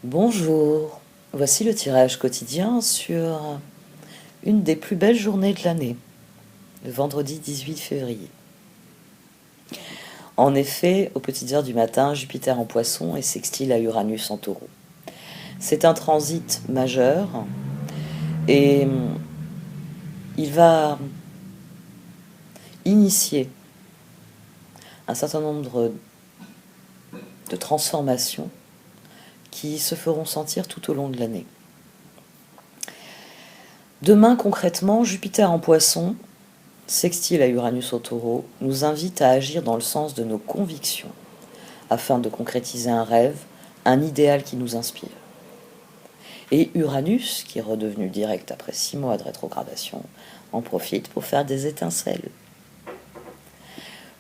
Bonjour, voici le tirage quotidien sur une des plus belles journées de l'année, le vendredi 18 février. En effet, aux petites heures du matin, Jupiter en Poisson est sextile à Uranus en Taureau. C'est un transit majeur et il va initier un certain nombre de transformations qui se feront sentir tout au long de l'année. Demain, concrètement, Jupiter en Poisson, sextile à Uranus au Taureau, nous invite à agir dans le sens de nos convictions, afin de concrétiser un rêve, un idéal qui nous inspire. Et Uranus, qui est redevenu direct après 6 mois de rétrogradation, en profite pour faire des étincelles.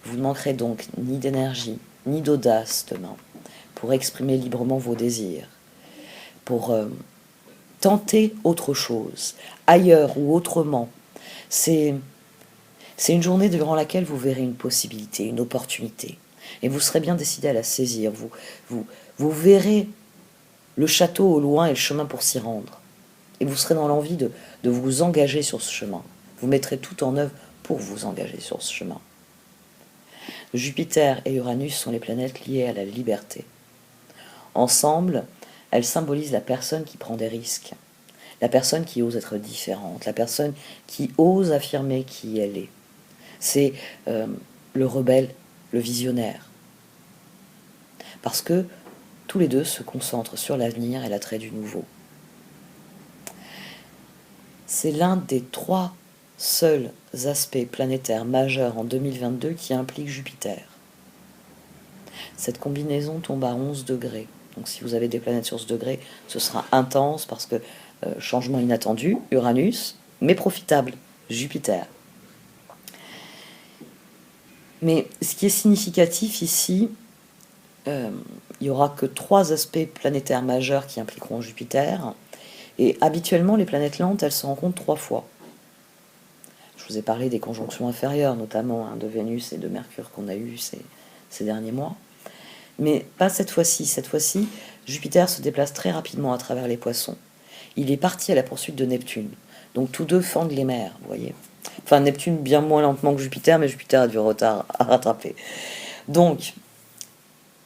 Vous ne manquerez donc ni d'énergie, ni d'audace demain, pour exprimer librement vos désirs, pour tenter autre chose, ailleurs ou autrement. C'est une journée durant laquelle vous verrez une possibilité, une opportunité. Et vous serez bien décidé à la saisir. Vous verrez le château au loin et le chemin pour s'y rendre. Et vous serez dans l'envie de vous engager sur ce chemin. Vous mettrez tout en œuvre pour vous engager sur ce chemin. Jupiter et Uranus sont les planètes liées à la liberté. Ensemble, elles symbolisent la personne qui prend des risques, la personne qui ose être différente, la personne qui ose affirmer qui elle est. C'est le rebelle, le visionnaire. Parce que tous les deux se concentrent sur l'avenir et l'attrait du nouveau. C'est l'un des 3 seuls aspects planétaires majeurs en 2022 qui implique Jupiter. Cette combinaison tombe à 11 degrés. Donc si vous avez des planètes sur ce degré, ce sera intense parce que changement inattendu, Uranus, mais profitable, Jupiter. Mais ce qui est significatif ici, il n'y aura que 3 aspects planétaires majeurs qui impliqueront Jupiter. Et habituellement, les planètes lentes, elles se rencontrent 3 fois. Je vous ai parlé des conjonctions inférieures, notamment de Vénus et de Mercure qu'on a eues ces derniers mois. Mais pas cette fois-ci. Cette fois-ci, Jupiter se déplace très rapidement à travers les Poissons. Il est parti à la poursuite de Neptune. Donc tous deux fendent les mers, vous voyez. Enfin, Neptune bien moins lentement que Jupiter, mais Jupiter a du retard à rattraper. Donc,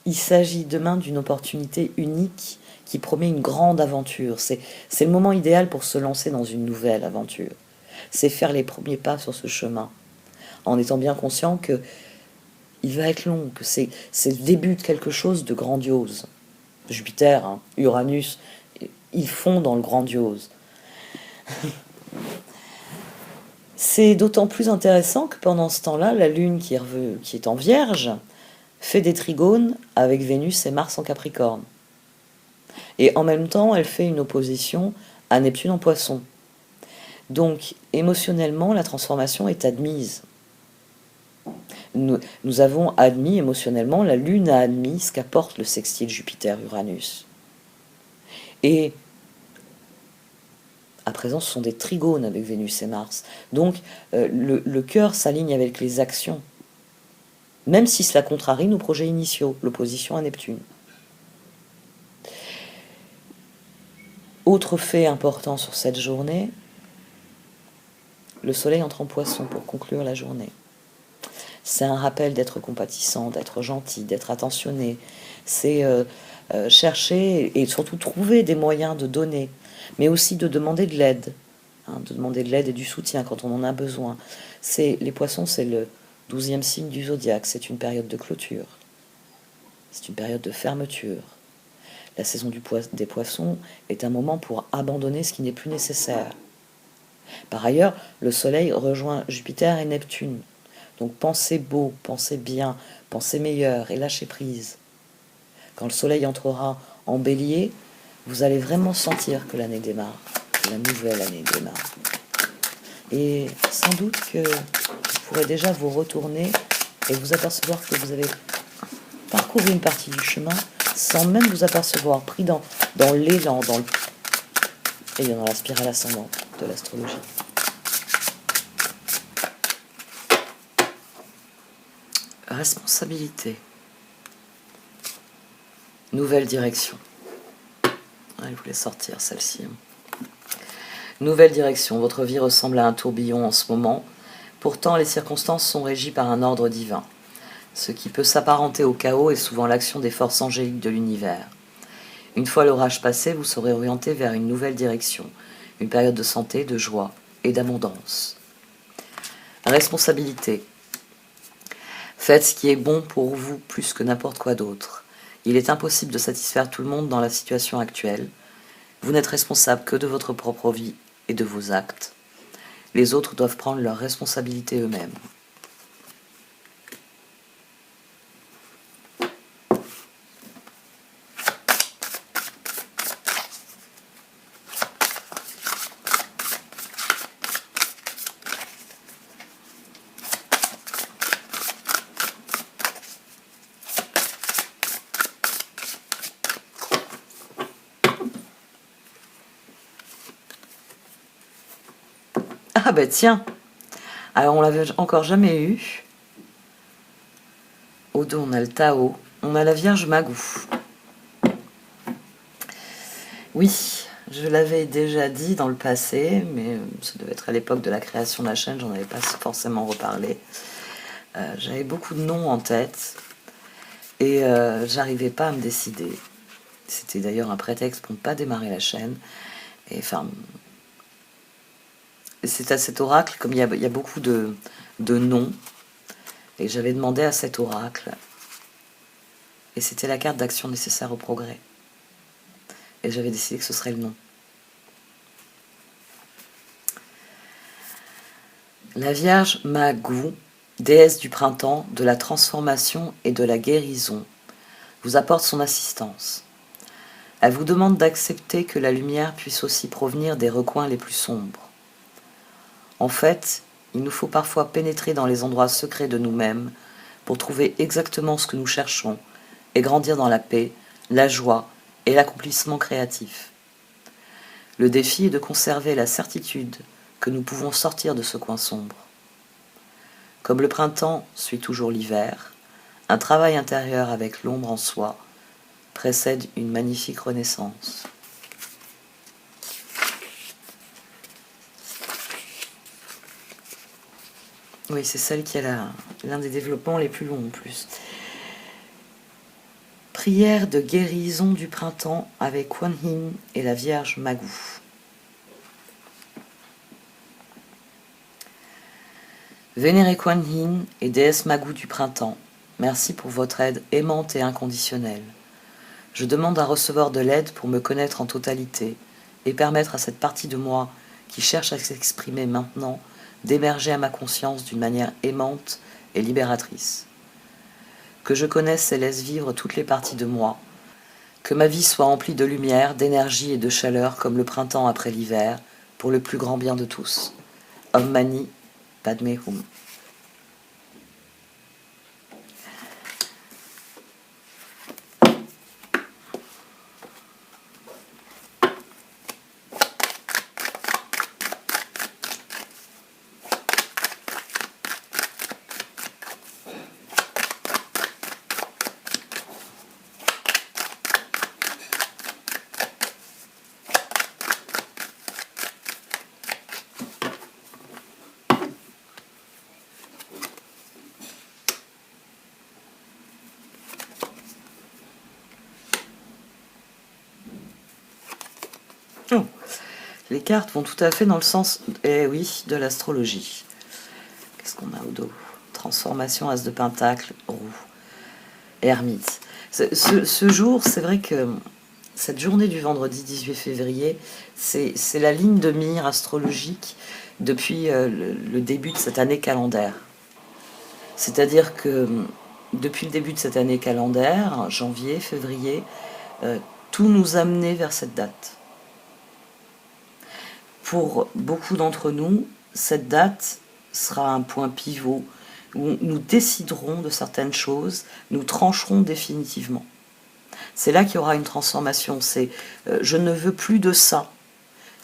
il s'agit demain d'une opportunité unique qui promet une grande aventure. C'est le moment idéal pour se lancer dans une nouvelle aventure. C'est faire les premiers pas sur ce chemin, en étant bien conscient que il va être long, que c'est le début de quelque chose de grandiose. Jupiter, Uranus, ils font dans le grandiose. C'est d'autant plus intéressant que pendant ce temps-là, la Lune qui est en Vierge fait des trigones avec Vénus et Mars en Capricorne. Et en même temps, elle fait une opposition à Neptune en Poisson. Donc, émotionnellement, la transformation est admise. Nous avons admis émotionnellement, la Lune a admis ce qu'apporte le sextile Jupiter-Uranus. Et à présent, ce sont des trigones avec Vénus et Mars. Donc, le cœur s'aligne avec les actions, même si cela contrarie nos projets initiaux, l'opposition à Neptune. Autre fait important sur cette journée, le soleil entre en Poisson pour conclure la journée. C'est un rappel d'être compatissant, d'être gentil, d'être attentionné. C'est chercher et surtout trouver des moyens de donner, mais aussi de demander de l'aide. De demander de l'aide et du soutien quand on en a besoin. Les Poissons, c'est le 12e signe du zodiaque. C'est une période de clôture. C'est une période de fermeture. La saison des Poissons est un moment pour abandonner ce qui n'est plus nécessaire. Par ailleurs, le Soleil rejoint Jupiter et Neptune. Donc pensez beau, pensez bien, pensez meilleur et lâchez prise. Quand le Soleil entrera en Bélier, vous allez vraiment sentir que l'année démarre, que la nouvelle année démarre. Et sans doute que vous pourrez déjà vous retourner et vous apercevoir que vous avez parcouru une partie du chemin sans même vous apercevoir, pris dans l'élan, et dans la spirale ascendante de l'astrologie. Responsabilité. Nouvelle direction. elle voulait sortir celle-ci. Nouvelle direction. Votre vie ressemble à un tourbillon en ce moment. Pourtant, les circonstances sont régies par un ordre divin. Ce qui peut s'apparenter au chaos est souvent l'action des forces angéliques de l'univers. Une fois l'orage passé, vous serez orienté vers une nouvelle direction, une période de santé, de joie et d'abondance. Responsabilité. Faites ce qui est bon pour vous plus que n'importe quoi d'autre. Il est impossible de satisfaire tout le monde dans la situation actuelle. Vous n'êtes responsable que de votre propre vie et de vos actes. Les autres doivent prendre leurs responsabilités eux-mêmes. Ah bah tiens, alors on l'avait encore jamais eu. Au dos on a le Tao, on a la Vierge Magou. Oui, je l'avais déjà dit dans le passé, mais ça devait être à l'époque de la création de la chaîne, j'en avais pas forcément reparlé. J'avais beaucoup de noms en tête et j'arrivais pas à me décider. C'était d'ailleurs un prétexte pour ne pas démarrer la chaîne. Et enfin, c'est à cet oracle, comme il y a beaucoup de noms, et j'avais demandé à cet oracle, et c'était la carte d'action nécessaire au progrès. Et j'avais décidé que ce serait le nom. La Vierge Magou, déesse du printemps, de la transformation et de la guérison, vous apporte son assistance. Elle vous demande d'accepter que la lumière puisse aussi provenir des recoins les plus sombres. En fait, il nous faut parfois pénétrer dans les endroits secrets de nous-mêmes pour trouver exactement ce que nous cherchons et grandir dans la paix, la joie et l'accomplissement créatif. Le défi est de conserver la certitude que nous pouvons sortir de ce coin sombre. Comme le printemps suit toujours l'hiver, un travail intérieur avec l'ombre en soi précède une magnifique renaissance. Oui, c'est celle qui a l'un des développements les plus longs en plus. Prière de guérison du printemps avec Kuan Yin et la Vierge Magou. Vénérée Kuan Yin et déesse Magou du printemps, merci pour votre aide aimante et inconditionnelle. Je demande à recevoir de l'aide pour me connaître en totalité et permettre à cette partie de moi qui cherche à s'exprimer maintenant d'émerger à ma conscience d'une manière aimante et libératrice. Que je connaisse et laisse vivre toutes les parties de moi, que ma vie soit emplie de lumière, d'énergie et de chaleur comme le printemps après l'hiver, pour le plus grand bien de tous. Om Mani Padme Hum. Oh, les cartes vont tout à fait dans le sens, oui, de l'astrologie. Qu'est-ce qu'on a au dos? Transformation, As de Pentacle, roue, ermite. Ce jour, c'est vrai que cette journée du vendredi 18 février, c'est la ligne de mire astrologique depuis le début de cette année calendaire. C'est-à-dire que depuis le début de cette année calendaire, janvier, février, tout nous amenait vers cette date. Pour beaucoup d'entre nous, cette date sera un point pivot où nous déciderons de certaines choses, nous trancherons définitivement. C'est là qu'il y aura une transformation. C'est je ne veux plus de ça,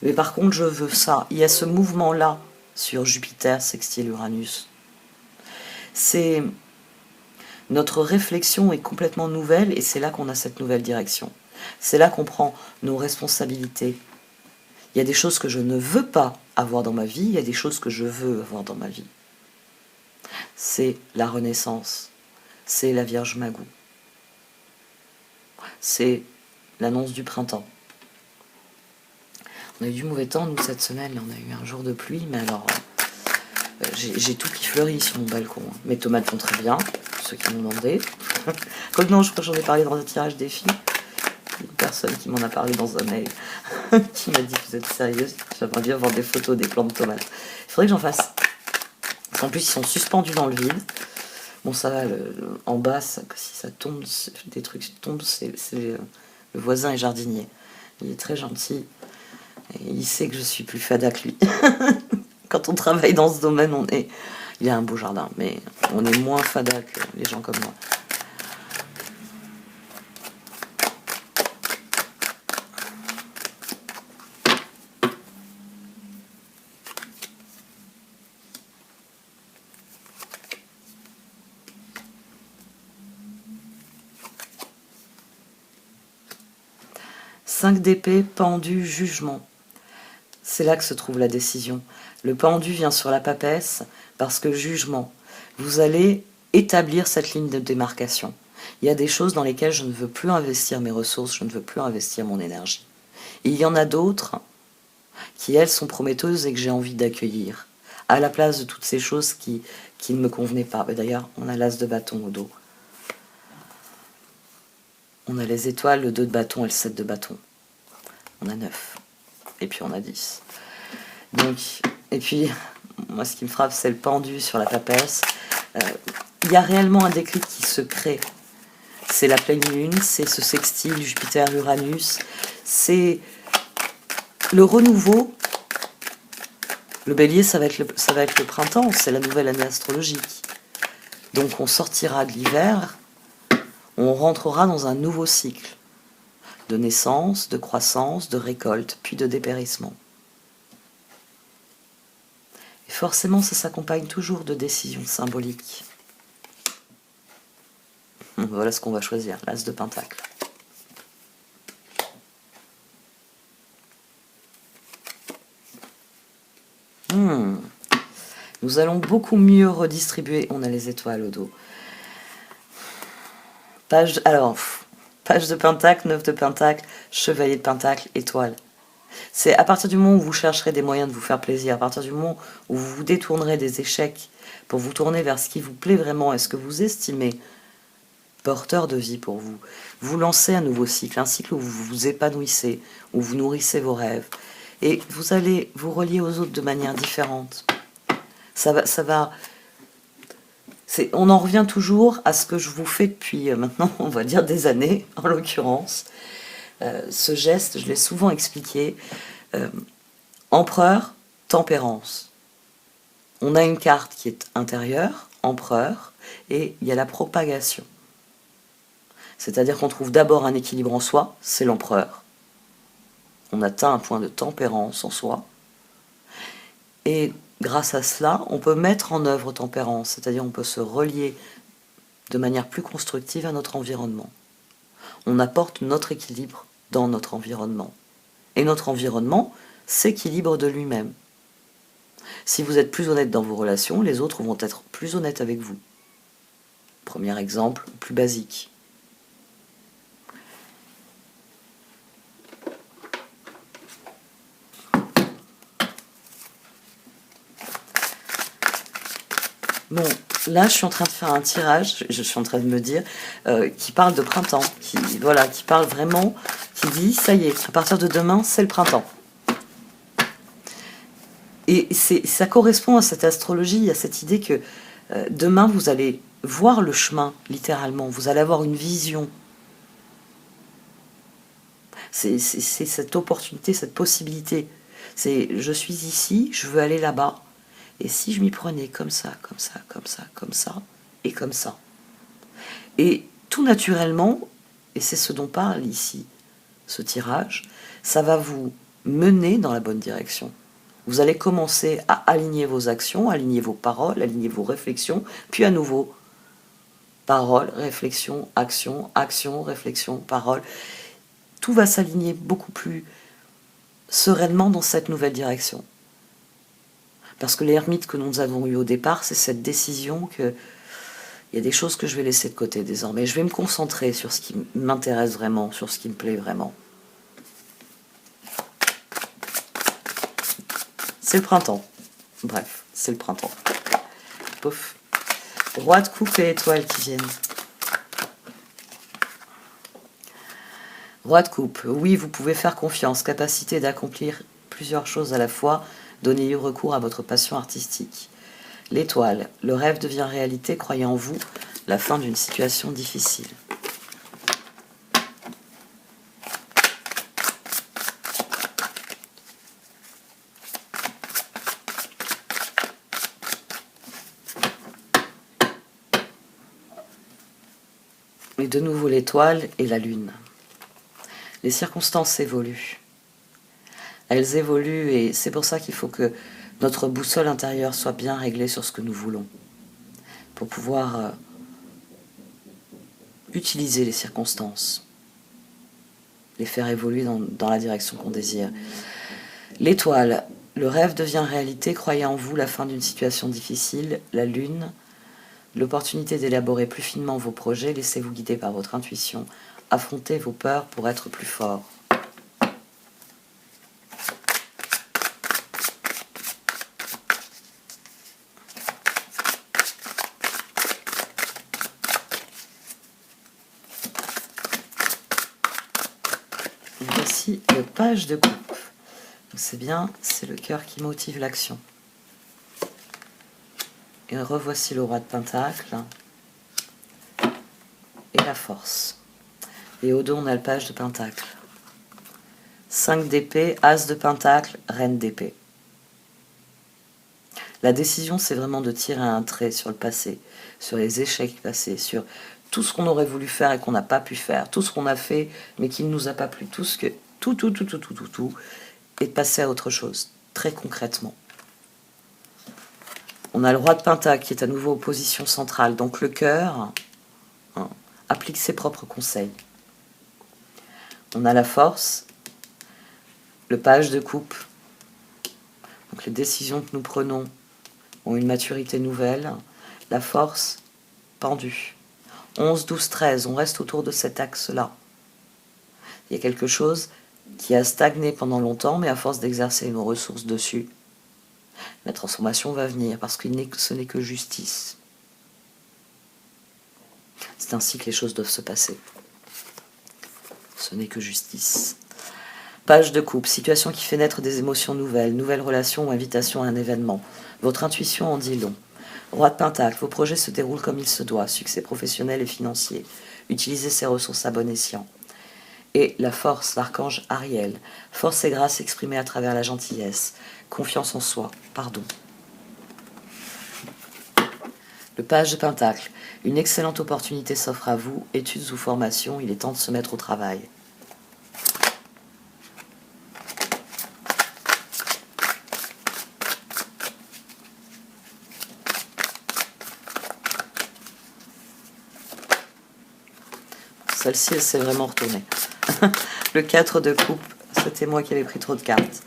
mais par contre je veux ça. Il y a ce mouvement-là sur Jupiter, sextile Uranus. C'est notre réflexion est complètement nouvelle et c'est là qu'on a cette nouvelle direction. C'est là qu'on prend nos responsabilités. Il y a des choses que je ne veux pas avoir dans ma vie, il y a des choses que je veux avoir dans ma vie. C'est la Renaissance, c'est la Vierge Magou, c'est l'annonce du printemps. On a eu du mauvais temps, nous, cette semaine, là, on a eu un jour de pluie, mais alors, j'ai tout qui fleurit sur mon balcon. Mes tomates vont très bien, ceux qui m'ont demandé. Quoique non, je crois que j'en ai parlé dans un tirage défi. Une personne qui m'en a parlé dans un mail, qui m'a dit que vous êtes sérieuse, j'aimerais bien voir des photos des plants de tomates. Il faudrait que j'en fasse. En plus, ils sont suspendus dans le vide. Bon, ça va, en bas, si ça tombe, des trucs tombent, c'est le voisin est jardinier. Il est très gentil. Et il sait que je suis plus fada que lui. Quand on travaille dans ce domaine, il a un beau jardin, mais on est moins fada que les gens comme moi. Cinq d'épée, pendu, jugement. C'est là que se trouve la décision. Le pendu vient sur la papesse parce que jugement. Vous allez établir cette ligne de démarcation. Il y a des choses dans lesquelles je ne veux plus investir mes ressources, je ne veux plus investir mon énergie. Et il y en a d'autres qui, elles, sont prometteuses et que j'ai envie d'accueillir, à la place de toutes ces choses qui ne me convenaient pas. D'ailleurs, on a l'as de bâton au dos. On a les étoiles, le 2 de bâton et le 7 de bâton. On a 9. Et puis on a 10. Donc, et puis, moi ce qui me frappe, c'est le pendu sur la papesse. Il y a réellement un déclic qui se crée. C'est la pleine lune, c'est ce sextile Jupiter-Uranus, c'est le renouveau. Le bélier, ça va être le printemps, c'est la nouvelle année astrologique. Donc on sortira de l'hiver, on rentrera dans un nouveau cycle de naissance, de croissance, de récolte, puis de dépérissement. Et forcément, ça s'accompagne toujours de décisions symboliques. Voilà ce qu'on va choisir, l'as de pentacle. Nous allons beaucoup mieux redistribuer. On a les étoiles au dos. Page de pentacle, 9 de pentacle, chevalier de pentacle, étoile. C'est à partir du moment où vous chercherez des moyens de vous faire plaisir, à partir du moment où vous vous détournerez des échecs pour vous tourner vers ce qui vous plaît vraiment et ce que vous estimez porteur de vie pour vous, vous lancez un nouveau cycle, un cycle où vous vous épanouissez, où vous nourrissez vos rêves. Et vous allez vous relier aux autres de manière différente. On en revient toujours à ce que je vous fais depuis maintenant, on va dire des années, en l'occurrence. Ce geste, je l'ai souvent expliqué. Empereur, tempérance. On a une carte qui est intérieure, empereur, et il y a la propagation. C'est-à-dire qu'on trouve d'abord un équilibre en soi, c'est l'empereur. On atteint un point de tempérance en soi. Et grâce à cela, on peut mettre en œuvre tempérance, c'est-à-dire on peut se relier de manière plus constructive à notre environnement. On apporte notre équilibre dans notre environnement. Et notre environnement s'équilibre de lui-même. Si vous êtes plus honnête dans vos relations, les autres vont être plus honnêtes avec vous. Premier exemple, plus basique. Bon, là, je suis en train de faire un tirage, je suis en train de me dire, qui parle de printemps, qui parle vraiment, qui dit, ça y est, à partir de demain, c'est le printemps. Et ça correspond à cette astrologie, à cette idée que demain, vous allez voir le chemin, littéralement, vous allez avoir une vision. C'est cette opportunité, cette possibilité. C'est, je suis ici, je veux aller là-bas. Et si je m'y prenais comme ça, comme ça, comme ça, comme ça, et comme ça. Et tout naturellement, et c'est ce dont parle ici ce tirage, ça va vous mener dans la bonne direction. Vous allez commencer à aligner vos actions, aligner vos paroles, aligner vos réflexions, puis à nouveau, parole, réflexion, action, action, réflexion, parole. tout va s'aligner beaucoup plus sereinement dans cette nouvelle direction. Parce que l'ermite que nous avons eu au départ, c'est cette décision que il y a des choses que je vais laisser de côté désormais. Je vais me concentrer sur ce qui m'intéresse vraiment, sur ce qui me plaît vraiment. C'est le printemps. Bref, c'est le printemps. Pouf. Roi de coupe et étoiles qui viennent. Roi de coupe, oui, vous pouvez faire confiance, capacité d'accomplir plusieurs choses à la fois, donnez recours à votre passion artistique. L'étoile, le rêve devient réalité, croyez en vous, la fin d'une situation difficile. Et de nouveau l'étoile et la lune. Les circonstances évoluent. Elles évoluent et c'est pour ça qu'il faut que notre boussole intérieure soit bien réglée sur ce que nous voulons. Pour pouvoir utiliser les circonstances. Les faire évoluer dans la direction qu'on désire. L'étoile, le rêve devient réalité, croyez en vous, la fin d'une situation difficile. La lune, l'opportunité d'élaborer plus finement vos projets, laissez-vous guider par votre intuition. Affrontez vos peurs pour être plus fort. Voici le page de coupe. C'est bien, c'est le cœur qui motive l'action. Et revoici le roi de pentacle et la force. Et au dos, on a le page de pentacle. 5 d'épée, as de pentacle, reine d'épée. La décision, c'est vraiment de tirer un trait sur le passé, sur les échecs passés, sur tout ce qu'on aurait voulu faire et qu'on n'a pas pu faire, tout ce qu'on a fait mais qui ne nous a pas plu, tout, et de passer à autre chose, très concrètement. On a le roi de pentacle qui est à nouveau en position centrale, donc le cœur applique ses propres conseils. On a la force, le page de coupe, donc les décisions que nous prenons ont une maturité nouvelle, la force pendue. 11, 12, 13, on reste autour de cet axe-là. Il y a quelque chose qui a stagné pendant longtemps, mais à force d'exercer nos ressources dessus, la transformation va venir, parce que ce n'est que justice. C'est ainsi que les choses doivent se passer. Ce n'est que justice. Page de coupe, situation qui fait naître des émotions nouvelles, nouvelle relation ou invitation à un événement. Votre intuition en dit long. Roi de pentacle, vos projets se déroulent comme il se doit, succès professionnel et financier. Utilisez ces ressources à bon escient. Et la force, l'archange Ariel, force et grâce exprimée à travers la gentillesse, confiance en soi, pardon. Le page de pentacle, une excellente opportunité s'offre à vous, études ou formations, il est temps de se mettre au travail. Celle-ci, elle s'est vraiment retournée. Le 4 de coupe, c'était moi qui avais pris trop de cartes.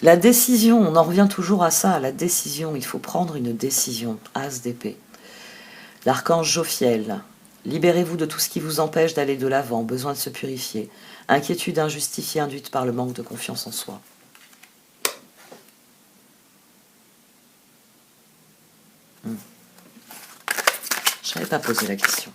La décision, on en revient toujours à ça, la décision, il faut prendre une décision. As d'épée. L'archange Jophiel, libérez-vous de tout ce qui vous empêche d'aller de l'avant, besoin de se purifier. Inquiétude injustifiée induite par le manque de confiance en soi. Je n'avais pas posé la question.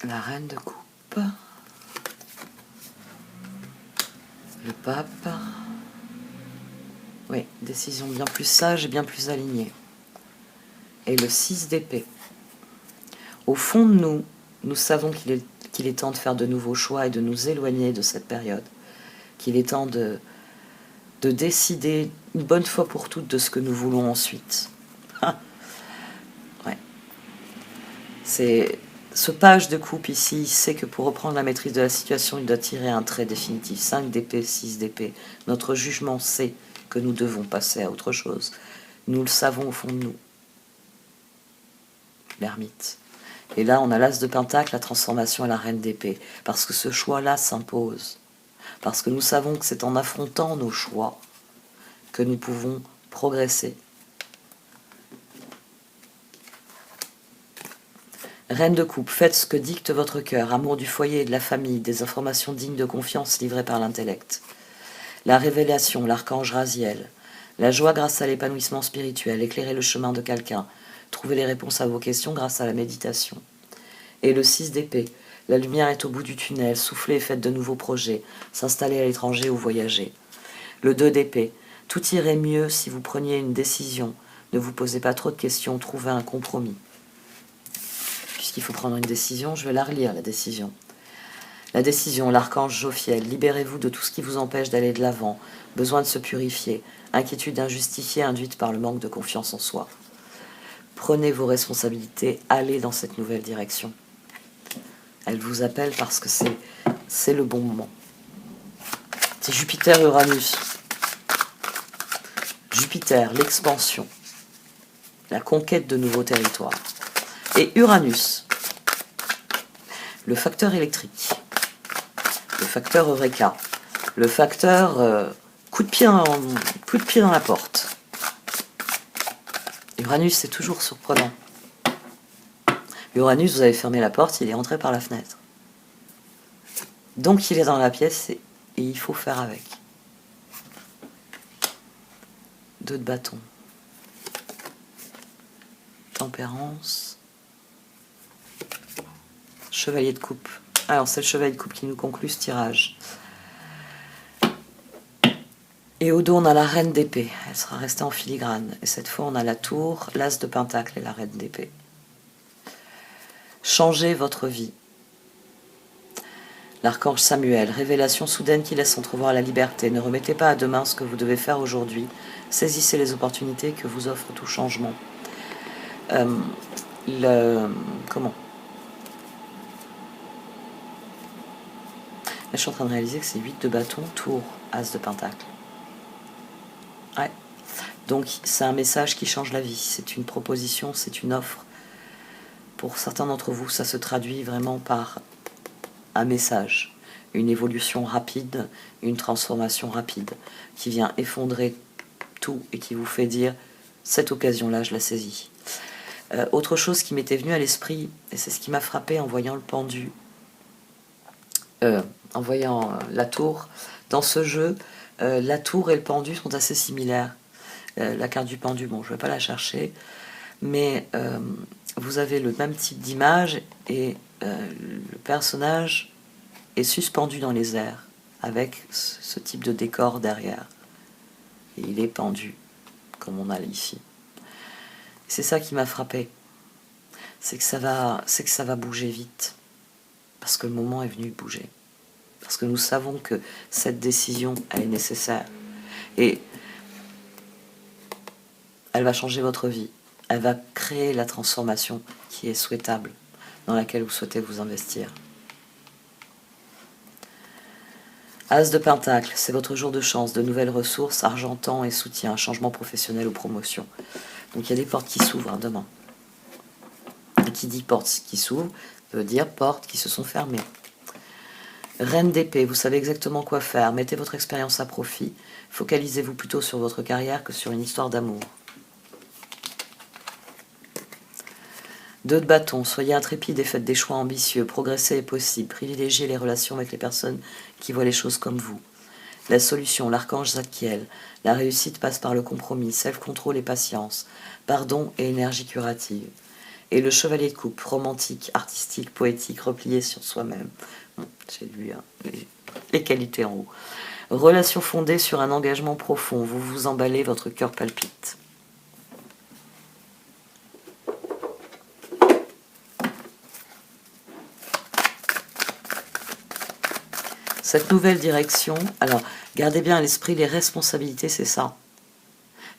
La reine de coupe, le pape, oui, décision bien plus sage et bien plus alignée. Et le 6 d'épée. Au fond de nous, nous savons qu'il est temps de faire de nouveaux choix et de nous éloigner de cette période. Qu'il est temps de décider une bonne fois pour toutes de ce que nous voulons ensuite. Ouais. C'est Ce page de coupe ici, il sait que pour reprendre la maîtrise de la situation, il doit tirer un trait définitif. 5 d'épée, 6 d'épée. Notre jugement sait que nous devons passer à autre chose. Nous le savons au fond de nous. L'ermite. Et là, on a l'as de pentacle, la transformation et la reine d'épée. Parce que ce choix-là s'impose. Parce que nous savons que c'est en affrontant nos choix que nous pouvons progresser. Reine de coupe, faites ce que dicte votre cœur, amour du foyer et de la famille, des informations dignes de confiance livrées par l'intellect. La révélation, l'archange Raziel, la joie grâce à l'épanouissement spirituel, éclairer le chemin de quelqu'un, trouver les réponses à vos questions grâce à la méditation. Et le 6 d'épée, la lumière est au bout du tunnel, soufflez et faites de nouveaux projets, s'installer à l'étranger ou voyager. Le 2 d'épée, tout irait mieux si vous preniez une décision, ne vous posez pas trop de questions, trouvez un compromis. Puisqu'il faut prendre une décision, je vais la relire, la décision. La décision, l'archange Jophiel, libérez-vous de tout ce qui vous empêche d'aller de l'avant, besoin de se purifier, inquiétude injustifiée induite par le manque de confiance en soi. Prenez vos responsabilités, allez dans cette nouvelle direction. Elle vous appelle parce que c'est le bon moment. C'est Jupiter-Uranus. Jupiter, l'expansion, la conquête de nouveaux territoires. Et Uranus, le facteur électrique, le facteur Eureka, le facteur coup de pied dans la porte. Uranus, c'est toujours surprenant. Uranus, vous avez fermé la porte, il est entré par la fenêtre. Donc il est dans la pièce et il faut faire avec. 2 de bâton. Tempérance. Chevalier de coupe. Alors c'est le chevalier de coupe qui nous conclut ce tirage. Et au dos on a la reine d'épée. Elle sera restée en filigrane. Et cette fois on a la tour, l'as de pentacle et la reine d'épée. Changez votre vie. L'archange Samuel, révélation soudaine qui laisse entrevoir la liberté. Ne remettez pas à demain ce que vous devez faire aujourd'hui. Saisissez les opportunités que vous offre tout changement. Comment Là, je suis en train de réaliser que c'est 8 de bâton, tour, as de pentacle. Ouais. Donc, c'est un message qui change la vie. C'est une proposition, c'est une offre. Pour certains d'entre vous, ça se traduit vraiment par un message, une évolution rapide, une transformation rapide, qui vient effondrer tout et qui vous fait dire « cette occasion-là, je la saisis ». Autre chose qui m'était venue à l'esprit, et c'est ce qui m'a frappé en voyant le pendu, en voyant la tour. Dans ce jeu, la tour et le pendu sont assez similaires. La carte du pendu, bon, je ne vais pas la chercher, mais vous avez le même type d'image et le personnage est suspendu dans les airs avec ce type de décor derrière. Et il est pendu, comme on a ici. C'est ça qui m'a frappé. C'est que ça va bouger vite. Parce que le moment est venu de bouger. Parce que nous savons que cette décision, elle est nécessaire. Et elle va changer votre vie. Elle va créer la transformation qui est souhaitable, dans laquelle vous souhaitez vous investir. As de Pentacle, c'est votre jour de chance, de nouvelles ressources, argent, temps et soutien, changement professionnel ou promotion. Donc il y a des portes qui s'ouvrent demain. Et qui dit portes qui s'ouvrent, veut dire portes qui se sont fermées. Reine d'épée, vous savez exactement quoi faire, mettez votre expérience à profit, focalisez-vous plutôt sur votre carrière que sur une histoire d'amour. 2 de bâton, soyez intrépide et faites des choix ambitieux, progresser est possible, privilégiez les relations avec les personnes qui voient les choses comme vous. La solution, l'archange Zadkiel, la réussite passe par le compromis, self-control et patience, pardon et énergie curative. Et le chevalier de coupe, romantique, artistique, poétique, replié sur soi-même. Bon, j'ai lu les qualités en haut. Relation fondée sur un engagement profond, vous vous emballez, votre cœur palpite. Cette nouvelle direction, alors gardez bien à l'esprit les responsabilités, c'est ça.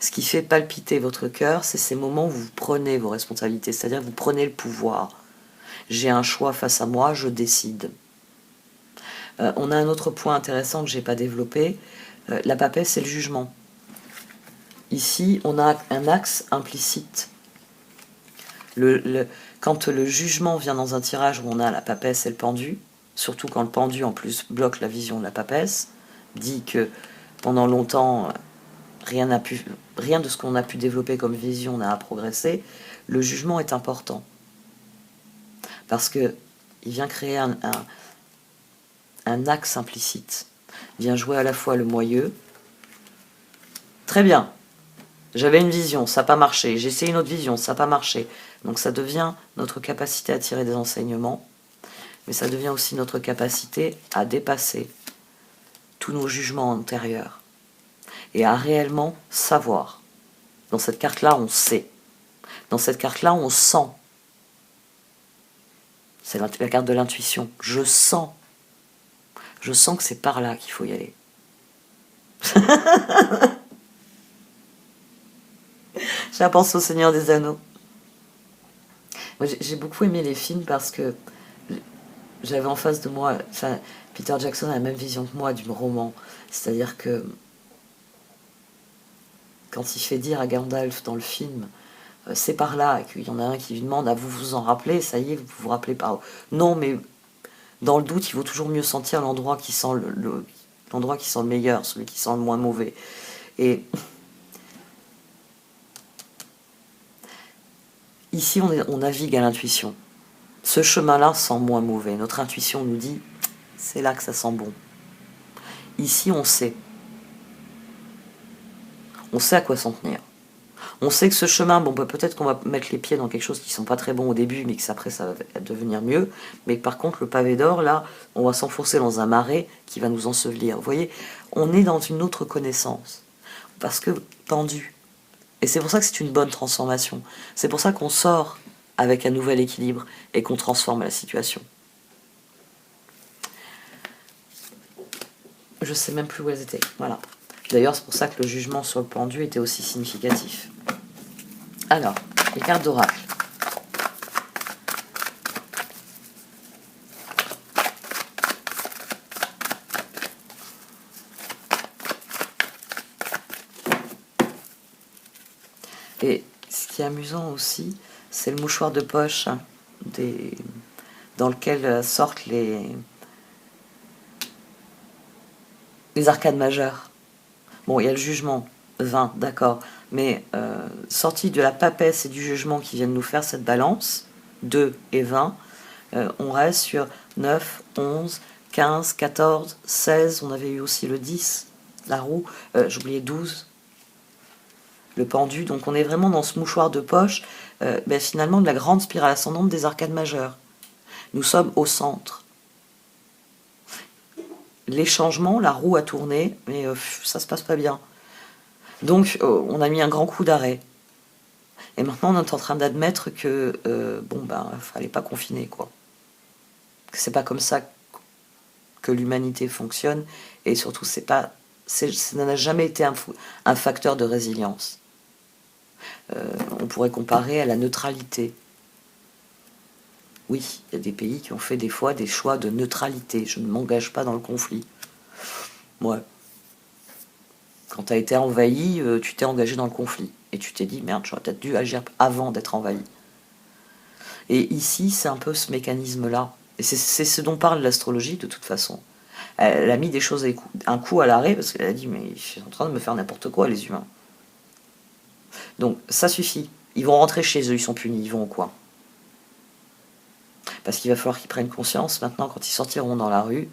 Ce qui fait palpiter votre cœur, c'est ces moments où vous prenez vos responsabilités, c'est-à-dire que vous prenez le pouvoir. j'ai un choix face à moi, je décide. On a un autre point intéressant que je n'ai pas développé. La papesse, c'est le jugement. Ici, on a un axe implicite. Quand le jugement vient dans un tirage où on a la papesse et le pendu, surtout quand le pendu en plus bloque la vision de la papesse, dit que pendant longtemps, rien de ce qu'on a pu développer comme vision n'a progressé, le jugement est important. Parce que il vient créer un axe implicite. Il vient jouer à la fois le moyeu. Très bien, j'avais une vision, ça n'a pas marché. J'ai essayé une autre vision, ça n'a pas marché. Donc ça devient notre capacité à tirer des enseignements, mais ça devient aussi notre capacité à dépasser tous nos jugements antérieurs et à réellement savoir. Dans cette carte-là, on sait. Dans cette carte-là, on sent. C'est la carte de l'intuition. Je sens. Je sens que c'est par là qu'il faut y aller. Je pense au Seigneur des Anneaux. Moi, j'ai beaucoup aimé les films parce que j'avais en face de moi... Enfin, Peter Jackson a la même vision que moi du roman. C'est-à-dire que quand il fait dire à Gandalf dans le film c'est par là, et qu'il y en a un qui lui demande vous vous en rappelez, ça y est, vous vous rappelez pas. Non, mais dans le doute, il vaut toujours mieux sentir l'endroit qui sent l'endroit qui sent le meilleur, celui qui sent le moins mauvais. Et ici, on navigue à l'intuition. Ce chemin-là sent moins mauvais. Notre intuition nous dit c'est là que ça sent bon. Ici, on sait. On sait à quoi s'en tenir. On sait que ce chemin, bon, bah, peut-être qu'on va mettre les pieds dans quelque chose qui ne sont pas très bons au début, mais que après ça va devenir mieux. Mais par contre, le pavé d'or, là, on va s'enfoncer dans un marais qui va nous ensevelir. Vous voyez, on est dans une autre connaissance. Parce que tendu. Et c'est pour ça que c'est une bonne transformation. C'est pour ça qu'on sort avec un nouvel équilibre et qu'on transforme la situation. Je sais même plus où elles étaient. Voilà. D'ailleurs, c'est pour ça que le jugement sur le pendu était aussi significatif. Alors, les cartes d'oracle. Et ce qui est amusant aussi, c'est le mouchoir de poche dans lequel sortent les arcades majeures. Bon, il y a le jugement, 20, d'accord, mais sorti de la papesse et du jugement qui viennent nous faire cette balance, 2 et 20, on reste sur 9, 11, 15, 14, 16, on avait eu aussi le 10, la roue, j'oubliais 12, le pendu, donc on est vraiment dans ce mouchoir de poche, finalement de la grande spirale ascendante des arcades majeures. Nous sommes au centre. Les changements, la roue a tourné, mais ça se passe pas bien. Donc on a mis un grand coup d'arrêt. Et maintenant on est en train d'admettre que fallait pas confiner, quoi. Que c'est pas comme ça que l'humanité fonctionne, et surtout ça n'a jamais été un facteur de résilience. On pourrait comparer à la neutralité. Oui, il y a des pays qui ont fait des fois des choix de neutralité. Je ne m'engage pas dans le conflit. Ouais. Quand tu as été envahi, tu t'es engagé dans le conflit. Et tu t'es dit, merde, j'aurais peut-être dû agir avant d'être envahi. Et ici, c'est un peu ce mécanisme-là. Et c'est ce dont parle l'astrologie, de toute façon. Elle a mis des choses un coup à l'arrêt, parce qu'elle a dit, mais je suis en train de me faire n'importe quoi, les humains. Donc, ça suffit. Ils vont rentrer chez eux, ils sont punis, ils vont au coin. Parce qu'il va falloir qu'ils prennent conscience, maintenant, quand ils sortiront dans la rue,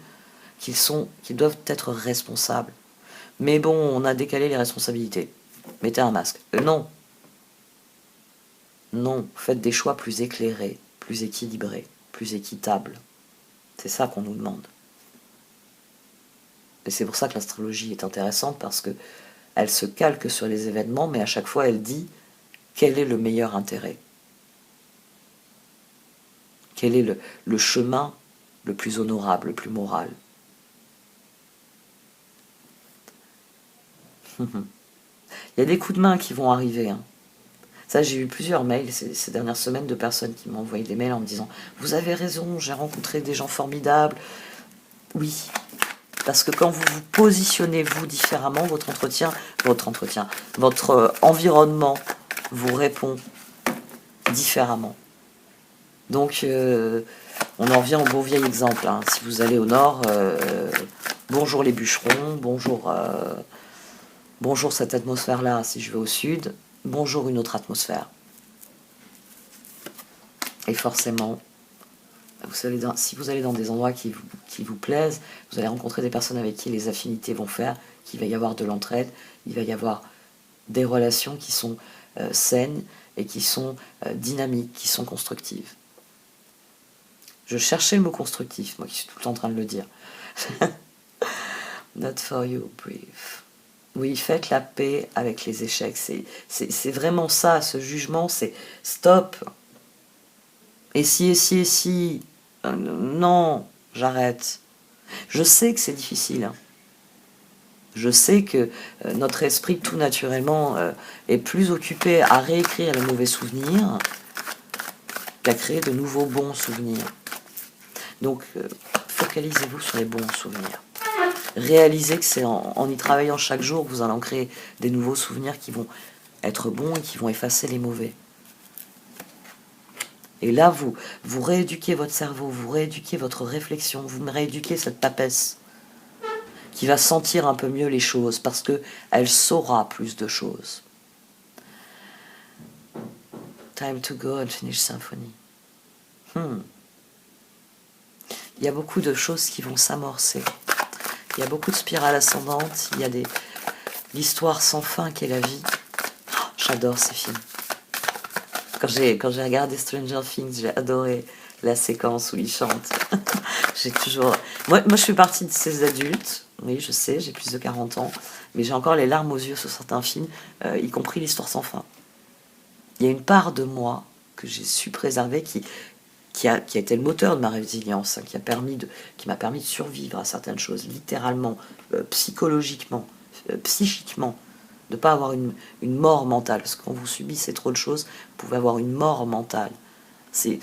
qu'ils doivent être responsables. Mais bon, on a décalé les responsabilités. Mettez un masque. Non. Non, faites des choix plus éclairés, plus équilibrés, plus équitables. C'est ça qu'on nous demande. Et c'est pour ça que l'astrologie est intéressante, parce que elle se calque sur les événements, mais à chaque fois elle dit quel est le meilleur intérêt. Quel est le chemin le plus honorable, le plus moral. Il y a des coups de main qui vont arriver. Hein. Ça, j'ai eu plusieurs mails ces dernières semaines de personnes qui m'ont envoyé des mails en me disant « Vous avez raison, j'ai rencontré des gens formidables. » Oui, parce que quand vous vous positionnez, vous, différemment, votre environnement vous répond différemment. Donc, on en revient au beau vieil exemple. Hein. Si vous allez au nord, bonjour les bûcherons, bonjour cette atmosphère-là. Si je vais au sud, bonjour une autre atmosphère. Et forcément, si vous allez dans des endroits qui vous plaisent, vous allez rencontrer des personnes avec qui les affinités vont faire, qu'il va y avoir de l'entraide, il va y avoir des relations qui sont saines et qui sont dynamiques, qui sont constructives. Je cherchais le mot constructif, moi qui suis tout le temps en train de le dire. Not for you, brief. Oui, faites la paix avec les échecs. C'est vraiment ça, ce jugement, c'est stop. Et si. Non, j'arrête. Je sais que c'est difficile. Hein. Je sais que notre esprit, tout naturellement, est plus occupé à réécrire les mauvais souvenirs qu'à créer de nouveaux bons souvenirs. Donc, focalisez-vous sur les bons souvenirs. Réalisez que c'est en y travaillant chaque jour que vous allez en créer des nouveaux souvenirs qui vont être bons et qui vont effacer les mauvais. Et là, vous rééduquez votre cerveau, vous rééduquez votre réflexion, vous rééduquez cette papesse qui va sentir un peu mieux les choses parce qu'elle saura plus de choses. Time to go and finish symphony. Il y a beaucoup de choses qui vont s'amorcer. Il y a beaucoup de spirales ascendantes. Il y a l'histoire sans fin qu'est la vie. Oh, j'adore ces films. Quand j'ai regardé Stranger Things, j'ai adoré la séquence où ils chantent. J'ai toujours... Moi, je suis partie de ces adultes. Oui, je sais, j'ai plus de 40 ans. Mais j'ai encore les larmes aux yeux sur certains films, y compris l'histoire sans fin. Il y a une part de moi que j'ai su préserver qui a été le moteur de ma résilience, hein, qui m'a permis de survivre à certaines choses, littéralement, psychologiquement, psychiquement, de ne pas avoir une mort mentale, parce que quand vous subissez trop de choses, vous pouvez avoir une mort mentale. C'est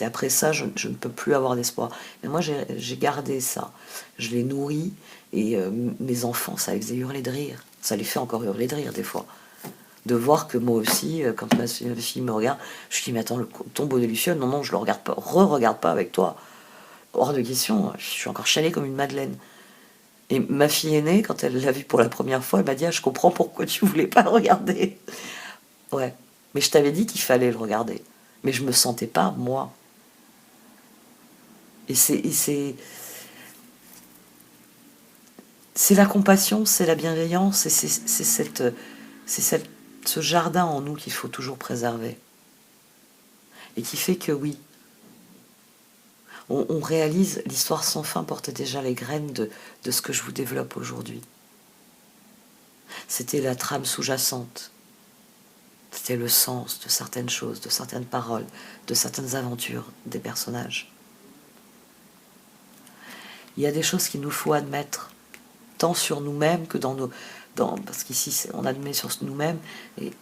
après ça, je ne peux plus avoir d'espoir. Mais moi, j'ai gardé ça, je l'ai nourri, et mes enfants, ça les faisait hurler de rire. Ça les fait encore hurler de rire, des fois. De voir que moi aussi, quand ma fille me regarde, je dis mais attends, le tombeau de Luciole, non, je le regarde pas, re-regarde pas avec toi. Hors de question, je suis encore chalée comme une madeleine. Et ma fille aînée, quand elle l'a vu pour la première fois, elle m'a dit je comprends pourquoi tu voulais pas le regarder. Ouais, mais je t'avais dit qu'il fallait le regarder. Mais je me sentais pas, moi. Et c'est la compassion, c'est la bienveillance, et c'est ce jardin en nous qu'il faut toujours préserver. Et qui fait que oui, on réalise, l'histoire sans fin portait déjà les graines de ce que je vous développe aujourd'hui. C'était la trame sous-jacente. C'était le sens de certaines choses, de certaines paroles, de certaines aventures des personnages. Il y a des choses qu'il nous faut admettre, tant sur nous-mêmes que parce qu'ici, on admet sur nous-mêmes, et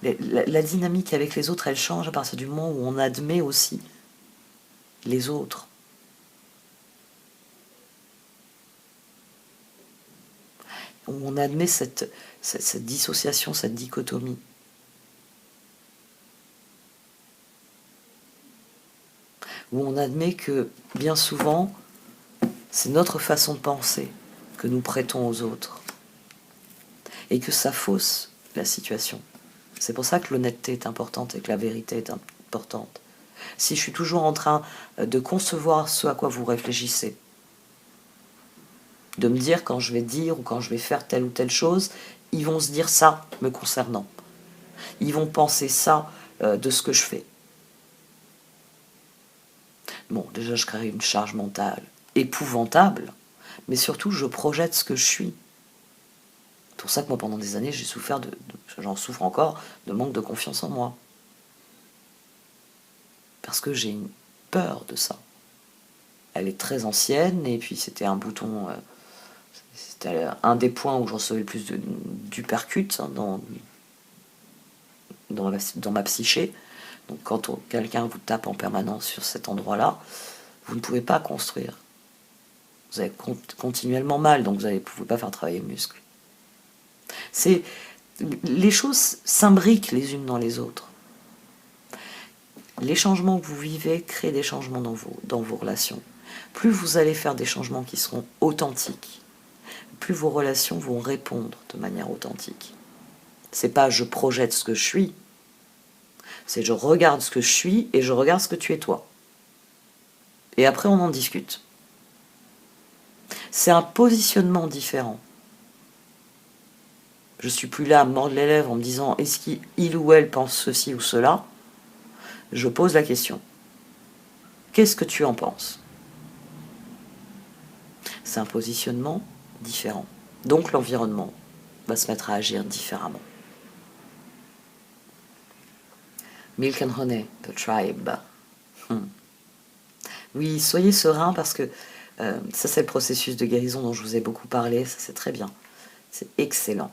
la dynamique avec les autres, elle change à partir du moment où on admet aussi les autres. Où on admet cette dissociation, cette dichotomie. Où on admet que, bien souvent, c'est notre façon de penser que nous prêtons aux autres. Et que ça fausse la situation. C'est pour ça que l'honnêteté est importante et que la vérité est importante. Si je suis toujours en train de concevoir ce à quoi vous réfléchissez, de me dire quand je vais dire ou quand je vais faire telle ou telle chose, ils vont se dire ça me concernant. Ils vont penser ça de ce que je fais. Bon, déjà je crée une charge mentale épouvantable, mais surtout je projette ce que je suis. C'est pour ça que moi pendant des années j'ai souffert j'en souffre encore, de manque de confiance en moi. Parce que j'ai une peur de ça. Elle est très ancienne, et puis c'était un bouton, c'était un des points où je recevais le plus d'uppercuts, hein, dans dans ma psyché. Donc quand quelqu'un vous tape en permanence sur cet endroit-là, vous ne pouvez pas construire. Vous avez continuellement mal, donc vous ne pouvez pas faire travailler le muscle. Les choses s'imbriquent les unes dans les autres. Les changements que vous vivez créent des changements dans vos relations. Plus vous allez faire des changements qui seront authentiques, plus vos relations vont répondre de manière authentique. C'est pas je projette ce que je suis, c'est je regarde ce que je suis et je regarde ce que tu es toi. Et après on en discute. C'est un positionnement différent. Je suis plus là à me mordre les lèvres en me disant est-ce qu'il ou elle pense ceci ou cela. Je pose la question. Qu'est-ce que tu en penses? C'est un positionnement différent. Donc l'environnement va se mettre à agir différemment. Milk and Honey, the tribe. Oui, soyez serein parce que ça c'est le processus de guérison dont je vous ai beaucoup parlé, ça c'est très bien, c'est excellent.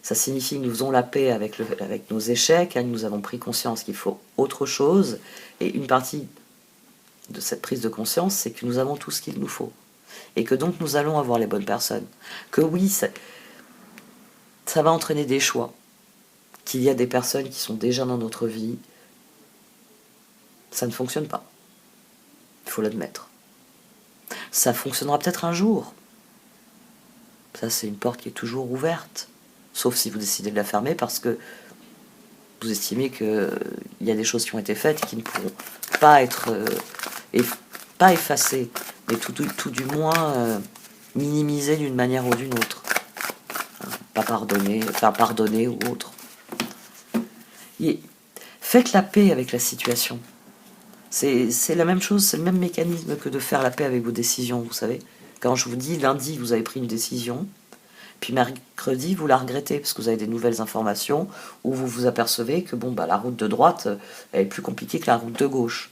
Ça signifie que nous faisons la paix avec nos échecs, hein, nous avons pris conscience qu'il faut autre chose, et une partie de cette prise de conscience, c'est que nous avons tout ce qu'il nous faut, et que donc nous allons avoir les bonnes personnes. Que oui, ça va entraîner des choix, qu'il y a des personnes qui sont déjà dans notre vie, ça ne fonctionne pas. Il faut l'admettre. Ça fonctionnera peut-être un jour. Ça, c'est une porte qui est toujours ouverte. Sauf si vous décidez de la fermer parce que vous estimez qu'il y a des choses qui ont été faites qui ne pourront pas être pas effacées, mais tout du moins minimisées d'une manière ou d'une autre. Pas pardonner ou autre. Faites la paix avec la situation. C'est la même chose, c'est le même mécanisme que de faire la paix avec vos décisions, vous savez. Quand je vous dis lundi, vous avez pris une décision, puis mercredi, vous la regrettez parce que vous avez des nouvelles informations où vous vous apercevez que la route de droite elle est plus compliquée que la route de gauche.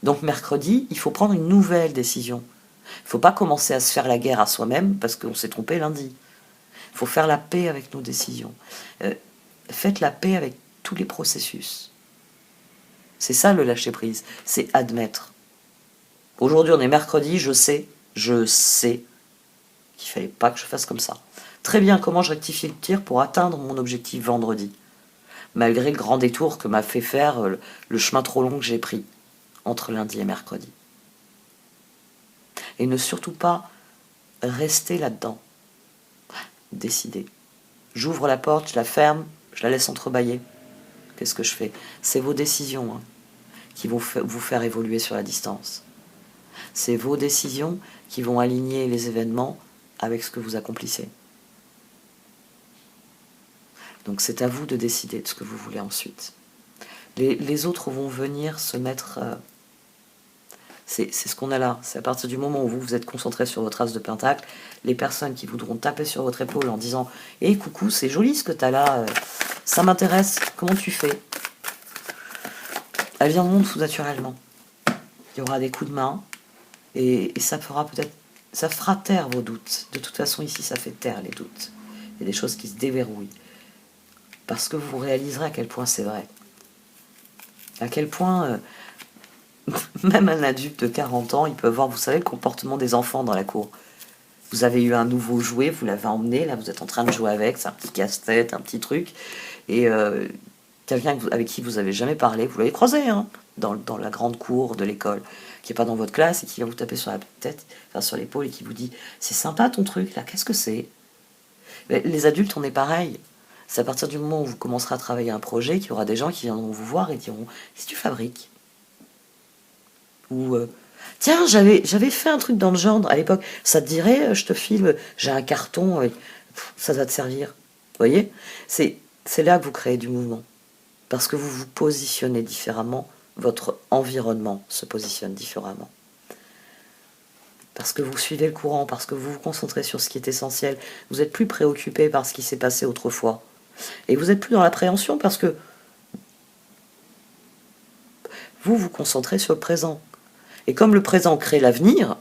Donc mercredi, il faut prendre une nouvelle décision. Il ne faut pas commencer à se faire la guerre à soi-même parce qu'on s'est trompé lundi. Il faut faire la paix avec nos décisions. Faites la paix avec tous les processus. C'est ça le lâcher-prise, c'est admettre. Aujourd'hui, on est mercredi, je sais qu'il fallait pas que je fasse comme ça. Très bien, comment je rectifie le tir pour atteindre mon objectif vendredi, malgré le grand détour que m'a fait faire le chemin trop long que j'ai pris entre lundi et mercredi. Et ne surtout pas rester là-dedans. Décider. J'ouvre la porte, je la ferme, je la laisse entrebâillée. Qu'est-ce que je fais? C'est vos décisions qui vont vous faire évoluer sur la distance. C'est vos décisions qui vont aligner les événements avec ce que vous accomplissez. Donc c'est à vous de décider de ce que vous voulez ensuite. Les autres vont venir se mettre... c'est ce qu'on a là. C'est à partir du moment où vous êtes concentré sur votre as de pentacle, les personnes qui voudront taper sur votre épaule en disant « Hé, coucou, c'est joli ce que tu as là, ça m'intéresse, comment tu fais ?» Elles viendront tout naturellement. Il y aura des coups de main et ça fera peut-être... Ça fera taire vos doutes. De toute façon, ici, ça fait taire les doutes. Il y a des choses qui se déverrouillent. Parce que vous réaliserez à quel point c'est vrai. À quel point, même un adulte de 40 ans, il peut voir, vous savez, le comportement des enfants dans la cour. Vous avez eu un nouveau jouet, vous l'avez emmené, là, vous êtes en train de jouer avec, c'est un petit casse-tête, un petit truc. Et quelqu'un avec qui vous n'avez jamais parlé, vous l'avez croisé, dans la grande cour de l'école, qui n'est pas dans votre classe et qui va vous taper sur la tête, enfin sur l'épaule et qui vous dit « C'est sympa ton truc, là, qu'est-ce que c'est ?» Les adultes, on est pareil. C'est à partir du moment où vous commencerez à travailler un projet qu'il y aura des gens qui viendront vous voir et diront « Qu'est-ce que tu fabriques ?» Ou « Tiens, j'avais fait un truc dans le genre à l'époque, ça te dirait, je te file, j'ai un carton, ça va te servir. » Vous voyez ? C'est là que vous créez du mouvement. Parce que vous vous positionnez différemment, votre environnement se positionne différemment. Parce que vous suivez le courant, parce que vous vous concentrez sur ce qui est essentiel, vous n'êtes plus préoccupé par ce qui s'est passé autrefois. Et vous n'êtes plus dans l'appréhension parce que vous vous concentrez sur le présent. Et comme le présent crée l'avenir,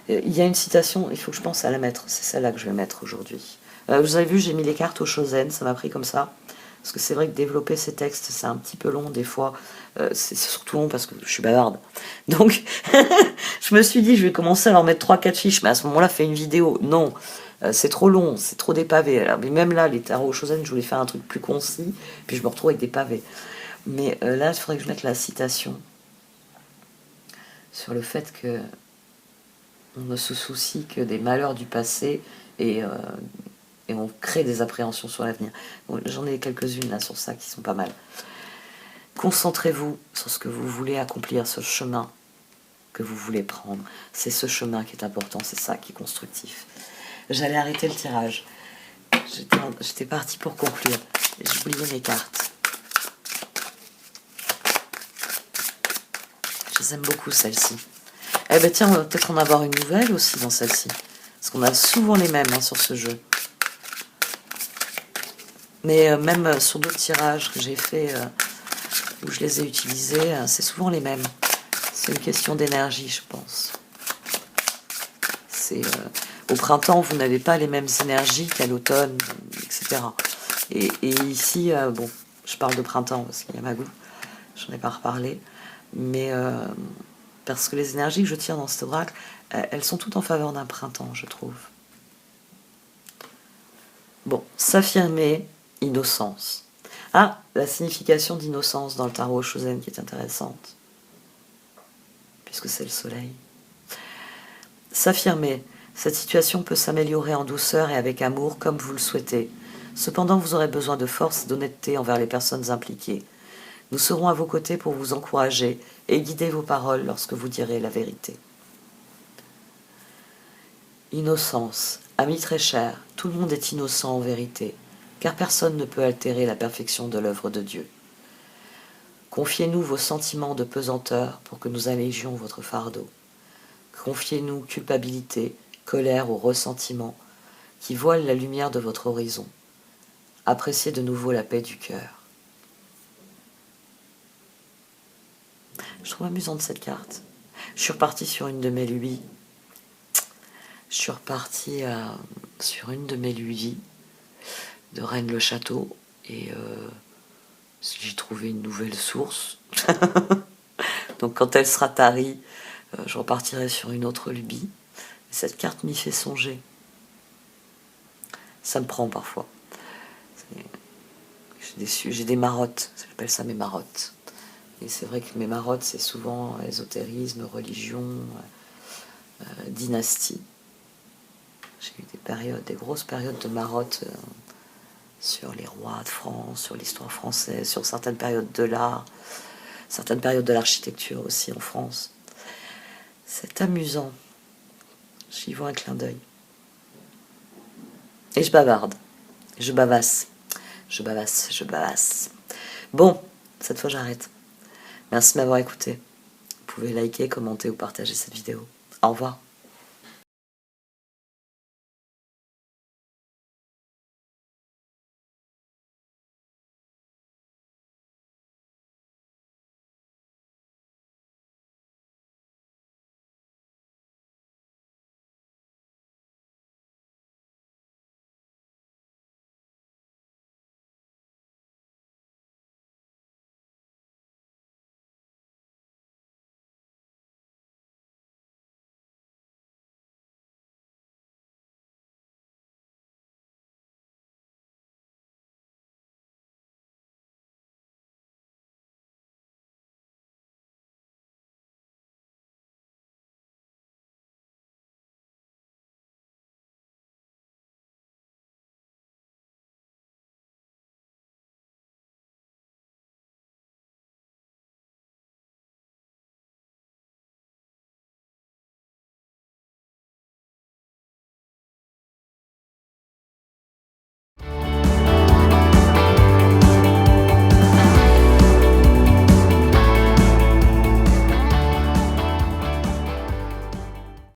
il y a une citation, il faut que je pense à la mettre, c'est celle-là que je vais mettre aujourd'hui. Vous avez vu, j'ai mis les cartes au Chosen, ça m'a pris comme ça. Parce que c'est vrai que développer ces textes, c'est un petit peu long des fois. C'est surtout long parce que je suis bavarde. Donc, je me suis dit, je vais commencer à leur mettre 3-4 fiches, mais à ce moment-là, fais une vidéo. Non, c'est trop long, c'est trop des pavés. Alors, mais même là, les tarots Chosen, je voulais faire un truc plus concis, puis je me retrouve avec des pavés. Mais là, il faudrait que je mette la citation sur le fait que on ne se soucie que des malheurs du passé et on crée des appréhensions sur l'avenir. Bon, j'en ai quelques-unes là sur ça qui sont pas mal. Concentrez-vous sur ce que vous voulez accomplir, ce chemin que vous voulez prendre. C'est ce chemin qui est important, c'est ça qui est constructif. J'allais arrêter le tirage. J'étais partie pour conclure. J'ai oublié mes cartes. Je les aime beaucoup, celles-ci. Eh ben tiens, on va peut-être en avoir une nouvelle aussi dans celle-ci. Parce qu'on a souvent les mêmes hein, sur ce jeu. Mais même sur d'autres tirages que j'ai fait, où je les ai utilisés, c'est souvent les mêmes. C'est une question d'énergie, je pense. C'est au printemps, vous n'avez pas les mêmes énergies qu'à l'automne, etc. Et ici, bon, je parle de printemps parce qu'il y a ma goût, j'en ai pas reparlé, mais parce que les énergies que je tire dans cet oracle, elles sont toutes en faveur d'un printemps, je trouve. Bon, s'affirmer, innocence. Ah, la signification d'innocence dans le tarot Chosen qui est intéressante, puisque c'est le soleil. S'affirmer. Cette situation peut s'améliorer en douceur et avec amour comme vous le souhaitez. Cependant, vous aurez besoin de force et d'honnêteté envers les personnes impliquées. Nous serons à vos côtés pour vous encourager et guider vos paroles lorsque vous direz la vérité. Innocence. Ami très cher, tout le monde est innocent en vérité, car personne ne peut altérer la perfection de l'œuvre de Dieu. Confiez-nous vos sentiments de pesanteur pour que nous allégions votre fardeau. Confiez-nous culpabilité, colère ou ressentiment qui voilent la lumière de votre horizon. Appréciez de nouveau la paix du cœur. Je trouve amusante cette carte. Je suis repartie sur une de mes lubies. Je suis repartie sur une de mes lubies de Rennes-le-Château et j'ai trouvé une nouvelle source. Donc quand elle sera tarie, je repartirai sur une autre lubie. Cette carte m'y fait songer. Ça me prend parfois. J'ai des marottes, j'appelle ça mes marottes. Et c'est vrai que mes marottes, c'est souvent ésotérisme, religion, dynastie. J'ai eu des grosses périodes de marottes sur les rois de France, sur l'histoire française, sur certaines périodes de l'art, certaines périodes de l'architecture aussi en France. C'est amusant. J'y vois un clin d'œil. Et je bavarde. Je bavasse. Je bavasse. Bon, cette fois j'arrête. Merci de m'avoir écouté. Vous pouvez liker, commenter ou partager cette vidéo. Au revoir.